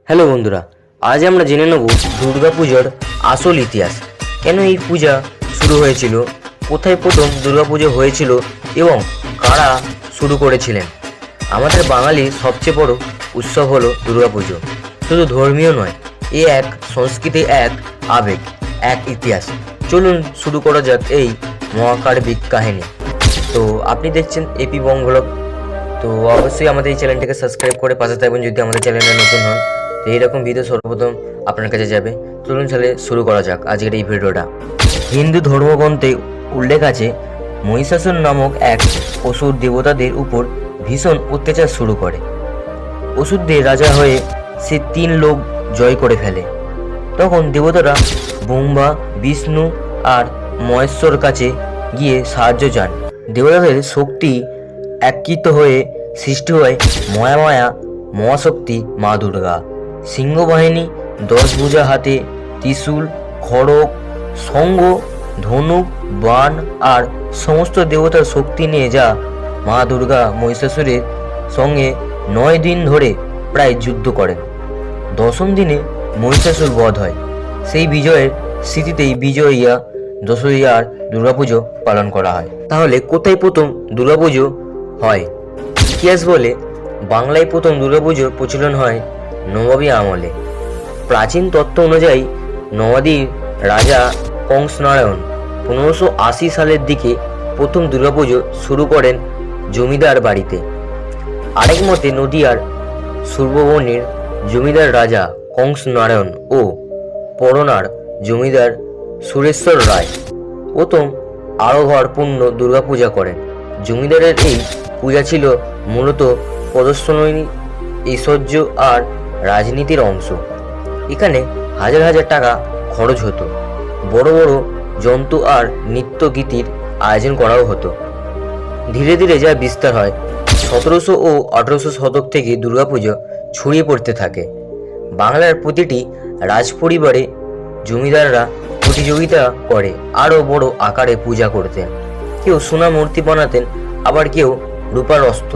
Hello বন্ধুরা, আজ আমরা জেনে নেব দুর্গাপুজোর আসল ইতিহাস। কেন এই পূজা শুরু হয়েছিল, কোথায় প্রথম দুর্গাপুজো হয়েছিল এবং কারা শুরু করেছিলেন। আমাদের বাঙালির সবচেয়ে বড় উৎসব হলো দুর্গাপুজো। শুধু ধর্মীয় নয়, এ এক সংস্কৃতি, এক আবেগ, এক ইতিহাস। চলুন শুরু করা যাক এই মহাকাব্যিক কাহিনী। তো আপনি দেখছেন এপি বঙ্গলক। তো অবশ্যই আমাদের এই চ্যানেলটিকে সাবস্ক্রাইব করে পাশে থাকবেন যদি আমাদের চ্যানেলে নতুন হন। তো এইরকম ভিডিও সর্বপ্রথম আপনার কাছে যাবে। চলুন তাহলে শুরু করা যাক আজকের এই ভিডিওটা। হিন্দু ধর্মগ্রন্থে উল্লেখ আছে, মহিষাসুর নামক এক অসুর দেবতাদের উপর ভীষণ অত্যাচার শুরু করে। অসুরদের রাজা হয়ে সে 3 লোক জয় করে ফেলে। তখন দেবতারা ব্রহ্মা, বিষ্ণু আর মহেশ্বর কাছে গিয়ে সাহায্য চান। দেবতাদের শক্তি একীত হয়ে সৃষ্টি হয় মহামায়া মহাশক্তি মা দুর্গা। সিংহবাহিনী, 10 ভুজা হাতে ত্রিশূল, খড়গ, শঙ্খ, ধনুক, বাণ আর সমস্ত দেবতার শক্তি নিয়ে যা মা দুর্গা মহিষাসুরের সঙ্গে 9 দিন ধরে প্রায় যুদ্ধ করেন। 10ম দিনে মহিষাসুর বধ হয়। সেই বিজয়ের স্মৃতিতেই বিজয়া দশমী আর দুর্গাপুজো পালন করা হয়। তাহলে কোথায় প্রথম দুর্গাপুজো হয়? ইতিহাস বলে বাংলায় প্রথম দুর্গাপুজোর প্রচলন হয় নবাবী আমলে। প্রাচীন তত্ত্ব অনুযায়ী নবাবী রাজা কংসনারায়ণ 1580 সালের দিকে প্রথম দুর্গাপুজো শুরু করেন জমিদার বাড়িতে। আরেক মতে নদিয়ার সুরবর্ণীর জমিদার রাজা কংসনারায়ণ ও পরনার জমিদার সুরেশ্বর রায় প্রথম আড়ঘর পূর্ণ দুর্গাপূজা করেন। জমিদারের এই পূজা ছিল মূলত প্রদর্শনী, ঐশ্বর্য আর রাজনীতির অংশ। এখানে হাজার হাজার টাকা খরচ হতো। বড় বড় জন্তু আর নৃত্য গীতির আয়োজন করাও হতো। ধীরে ধীরে যা বিস্তার হয়, 1700 ও 1800 শতক থেকে দুর্গাপুজো ছড়িয়ে পড়তে থাকে। বাংলার প্রতিটি রাজপরিবারে জমিদাররা প্রতিযোগিতা করে আরও বড় আকারে পূজা করতেন। কেউ সোনা মূর্তি বানাতেন, আবার কেউ রূপার অস্ত্র।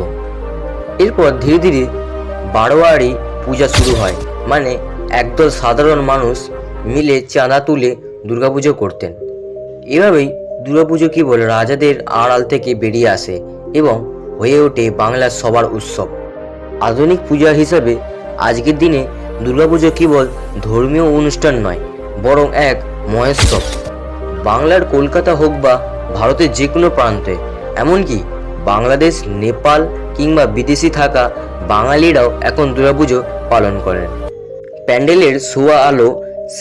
এরপর ধীরে ধীরে বারোয়ারি পূজা শুরু হয়, মানে একদল সাধারণ মানুষ মিলে চাঁদা তুলে দুর্গাপুজো করতেন। এভাবেই দুর্গাপুজো কেবল রাজাদের আড়াল থেকে বেরিয়ে আসে এবং হয়ে ওঠে বাংলার সবার উৎসব। আধুনিক পূজা হিসাবে আজকের দিনে দুর্গাপুজো কেবল ধর্মীয় অনুষ্ঠান নয়, বরং এক মহোৎসব। বাংলার কলকাতা হোক বা ভারতের যে কোনো প্রান্তে, এমনকি বাংলাদেশ, নেপাল কিংবা বিদেশি থাকা বাঙালিরাও এখন দুর্গাপুজো পালন করেন। প্যান্ডেলের ছোঁয়া, আলো,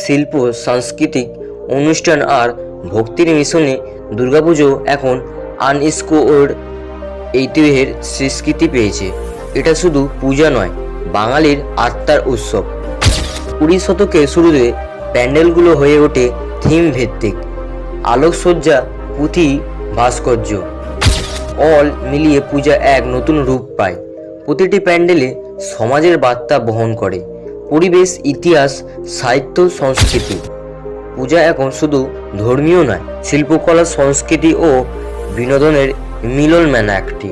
শিল্প, সাংস্কৃতিক অনুষ্ঠান আর ভক্তির মিশনে দুর্গাপুজো এখন আনইউনেস্কোর ঐতিহ্যের স্বীকৃতি পেয়েছে। এটা শুধু পূজা নয়, বাঙালির আত্মার উৎসব। 20 শতকের শুরুতে প্যান্ডেলগুলো হয়ে ওঠে থিম ভিত্তিক, আলোকসজ্জা, পুঁথি, ভাস্কর্য অল মিলিয়ে পূজা এক নতুন রূপ পায়। প্রতিটি প্যান্ডেলে সমাজের বার্তা বহন করে, পরিবেশ, ইতিহাস, সাহিত্য, সংস্কৃতি। পূজা এখন শুধু ধর্মীয় নয়, শিল্পকলা, সংস্কৃতি ও বিনোদনের মিলন মেলা একটি।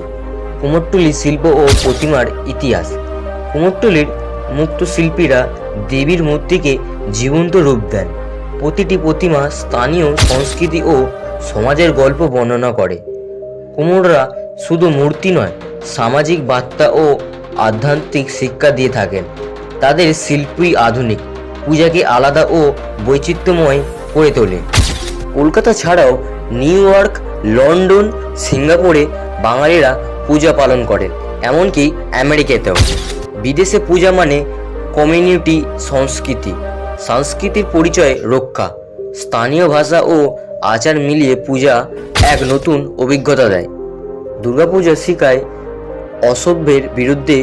কুমোরটুলি শিল্প ও প্রতিমার ইতিহাস। কুমোরটুলির মুক্তশিল্পীরা দেবীর মূর্তিকে জীবন্ত রূপ দেন। প্রতিটি প্রতিমা স্থানীয় সংস্কৃতি ও সমাজের গল্প বর্ণনা করে। কুমোররা শুধু মূর্তি নয়, সামাজিক বার্তা ও আধ্যাত্মিক শিক্ষা দিয়ে থাকেন। তাদের শিল্পই আধুনিক পূজাকে আলাদা ও বৈচিত্র্যময় করে তোলে। কলকাতা ছাড়াও নিউ ইয়র্ক, লন্ডন, সিঙ্গাপুরে বাঙালিরা পূজা পালন করেন, এমনকি আমেরিকাতেও। বিদেশে পূজা মানে কমিউনিটি, সংস্কৃতি, সংস্কৃতির পরিচয় রক্ষা। স্থানীয় ভাষা ও আচার মিলিয়ে পূজা এক নতুন অভিজ্ঞতা দেয়। দুর্গাপূজা শেখায় অসভ্যের বিরুদ্ধে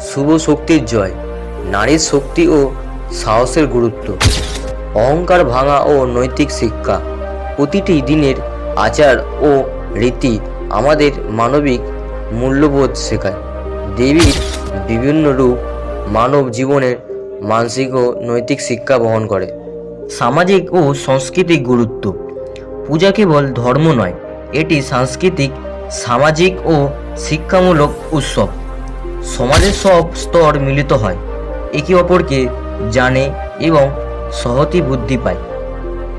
শুভ শক্তির জয়, নারীর শক্তি ও সাহসের গুরুত্ব, অহংকার ভাঙা ও নৈতিক শিক্ষা। প্রতিটি দিনের আচার ও রীতি আমাদের মানবিক মূল্যবোধ শেখায়। দেবীর বিভিন্ন রূপ মানব জীবনের মানসিক ও নৈতিক শিক্ষা বহন করে। সামাজিক ও সাংস্কৃতিক গুরুত্ব। পূজা কেবল ধর্ম নয়, এটি সাংস্কৃতিক, সামাজিক ও শিক্ষামূলক উৎসব। সমাজের সব স্তর মিলিত হয়, একে অপরকে জানে এবং সহতি বুদ্ধি পায়।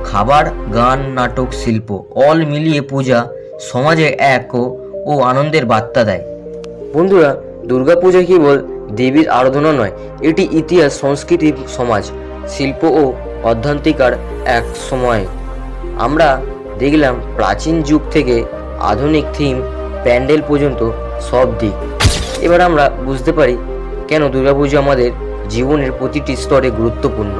খাবার, গান, নাটক, শিল্প অল মিলিয়ে পূজা সমাজে এক ও আনন্দের বার্তা দেয়। বন্ধুরা, দুর্গাপূজা কেবল দেবীর আরাধনা নয়, এটি ইতিহাস, সংস্কৃতি, সমাজ, শিল্প ও আধ্যাত্মিকার এক সময়। আমরা দেখলাম প্রাচীন যুগ থেকে আধুনিক থিম, প্যান্ডেল পর্যন্ত সব দিক। এবার আমরা বুঝতে পারি কেন দুর্গাপুজো আমাদের জীবনের প্রতিটি স্তরে গুরুত্বপূর্ণ।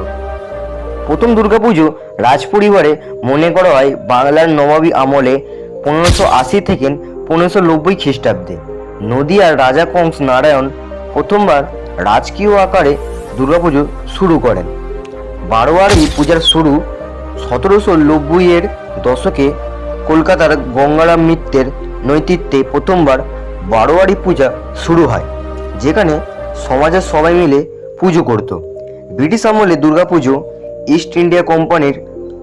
প্রথম দুর্গাপুজো রাজপরিবারে মনে করা হয় বাংলার নবাবী আমলে 1580 থেকে 1590 খ্রিস্টাব্দে। নদিয়ার রাজা কংস নারায়ণ প্রথমবার রাজকীয় আকারে দুর্গাপুজো শুরু করেন। বারোয়ারি পূজার শুরু 1790-এর দশকে কলকাতার গঙ্গারাম মিত্রের নেতৃত্বে প্রথমবার বারোয়ারি পূজা শুরু হয়, যেখানে সমাজের সবাই মিলে পুজো করত। ব্রিটিশ আমলে দুর্গাপুজো, ইস্ট ইন্ডিয়া কোম্পানির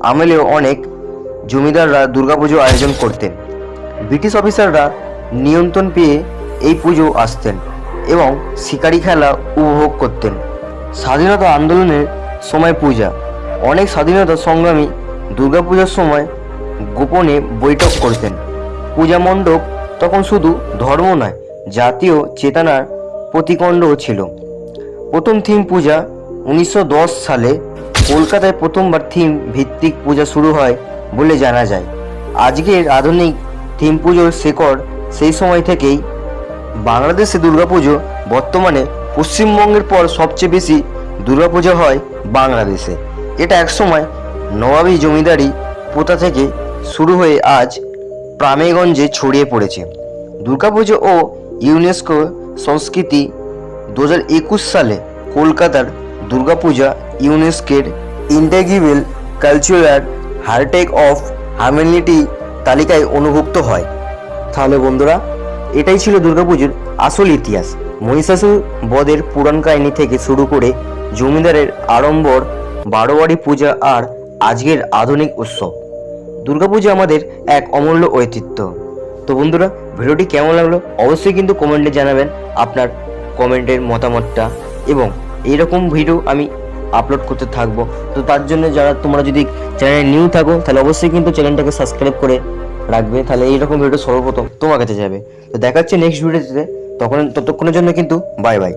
আমলেও অনেক জমিদাররা দুর্গাপুজো আয়োজন করতেন। ব্রিটিশ অফিসাররা নিয়ন্ত্রণ পেয়ে এই পুজো আসতেন এবং শিকারি খেলা উপভোগ করতেন। স্বাধীনতা আন্দোলনের সময় পূজা, অনেক স্বাধীনতা সংগ্রামী দুর্গাপূজার সময় গোপনে বৈঠক করতেন। পূজা মণ্ডপ তখন শুধু ধর্ম নয়, জাতীয় চেতনার প্রতিকণ্ডও ছিল। প্রথম থিম পূজা 1910 সালে কলকাতায় প্রথমবার থিম ভিত্তিক পূজা শুরু হয় বলে জানা যায়। আজকের আধুনিক থিম পুজোর শেকড় সেই সময় থেকেই। বাংলাদেশে দুর্গাপুজো বর্তমানে পশ্চিমবঙ্গের পর সবচেয়ে বেশি দুর্গাপূজা হয় বাংলাদেশে। এটা একসময় নবাবী জমিদারি প্রথা থেকে শুরু হয়ে আজ গ্রামেগঞ্জে ছড়িয়ে পড়েছে। দুর্গাপুজো ও ইউনেস্কো সংস্কৃতি 2021 সালে কলকাতার দুর্গাপূজা ইউনেস্কোর ইন্টেগ্রেবল কালচারাল হেরিটেজ অফ হিউম্যানিটি তালিকায় অন্তর্ভুক্ত হয়। তাহলে বন্ধুরা, এটাই ছিল দুর্গাপুজোর আসল ইতিহাস। মহিষাসুর বধের পুরাণ কাহিনী থেকে শুরু করে জমিদারের আড়ম্বর, বারোয়ারি পূজা আর আজকের আধুনিক উৎসব, দুর্গাপূজা আমাদের এক অমূল্য ঐতিহ্য। তো বন্ধুরা, ভিডিওটি কেমন লাগলো অবশ্যই কিন্তু কমেন্টে জানাবেন আপনার কমেন্টের মতামতটা, এবং এইরকম ভিডিও আমি আপলোড করতে থাকবো। তো তার জন্য তোমরা যদি চ্যানেলে নিউ থাকো তাহলে অবশ্যই কিন্তু চ্যানেলটাকে সাবস্ক্রাইব করে রাখবে, তাহলে এইরকম ভিডিও সর্বপ্রথম তোমার কাছে যাবে। তো দেখা হচ্ছে নেক্সট ভিডিওতে, ততক্ষণের জন্য কিন্তু বাই বাই।